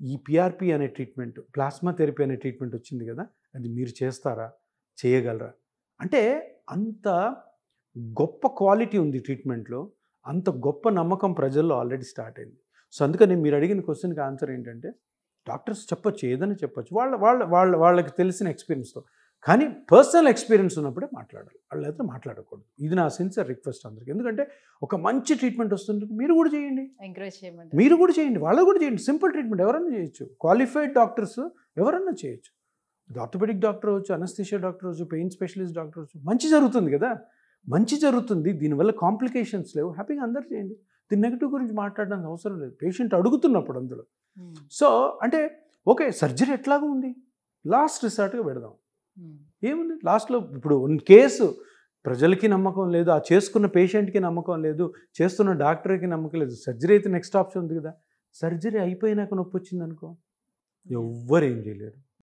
ఈ పిఆర్పి అనే treatment, plasma therapy అనే ట్రీట్మెంట్ వచ్చింది కదా, అది మీరు చేస్తారా, చేయగలరా? అంటే అంత గొప్ప క్వాలిటీ ఉంది ట్రీట్మెంట్‌లో. అంత గొప్ప నమ్మకం ప్రజల్లో ఆల్రెడీ స్టార్ట్ అయింది. సో, అందుకని మీరు అడిగిన క్వెషన్‌కి ఆన్సర్ ఏంటంటే, డాక్టర్స్ చెప్పొచ్చు, ఏదైనా చెప్పొచ్చు. వాళ్ళకి తెలిసిన ఎక్స్‌పీరియన్స్‌తో. కానీ పర్సనల్ ఎక్స్‌పీరియన్స్ ఉన్నప్పుడే మాట్లాడాలి. వాళ్ళైతే మాట్లాడకూడదు. ఇది నా సిన్సియర్ రిక్వెస్ట్ అందరికి. ఎందుకంటే ఒక మంచి ట్రీట్మెంట్ వస్తుంటే మీరు కూడా చేయండి. ఎంకరేజ్ చేయమంటారు. మీరు కూడా చేయండి, వాళ్ళు కూడా చేయండి. సింపుల్ ట్రీట్మెంట్ ఎవరైనా చేయొచ్చు. క్వాలిఫైడ్ డాక్టర్స్ ఎవరైనా చేయొచ్చు. ఆర్థోపెడిక్ డాక్టర్ అవ్వచ్చు, అనస్థీషియా డాక్టర్ అవ్వచ్చు, పెయిన్ స్పెషలిస్ట్ డాక్టర్ అవ్వచ్చు. మంచి జరుగుతుంది కదా, మంచి జరుగుతుంది. దీనివల్ల కాంప్లికేషన్స్ లేవు. హ్యాపీగా అందరు చేయండి. దీని నెగిటివ్ గురించి మాట్లాడడానికి అవసరం లేదు. పేషెంట్ అడుగుతున్నప్పుడు అందులో. సో అంటే ఓకే, సర్జరీ ఎట్లాగూ ఉంది, లాస్ట్ రిసార్ట్గా పెడదాం. ఏముంది లాస్ట్లో? ఇప్పుడు కేసు ప్రజలకి నమ్మకం లేదు, ఆ చేసుకున్న పేషెంట్కి నమ్మకం లేదు, చేస్తున్న డాక్టర్కి నమ్మకం లేదు. సర్జరీ అయితే నెక్స్ట్ ఆప్షన్ ఉంది కదా. సర్జరీ అయిపోయినాక నొప్పి వచ్చింది అనుకో, ఎవ్వరు ఏం చేయలేరు.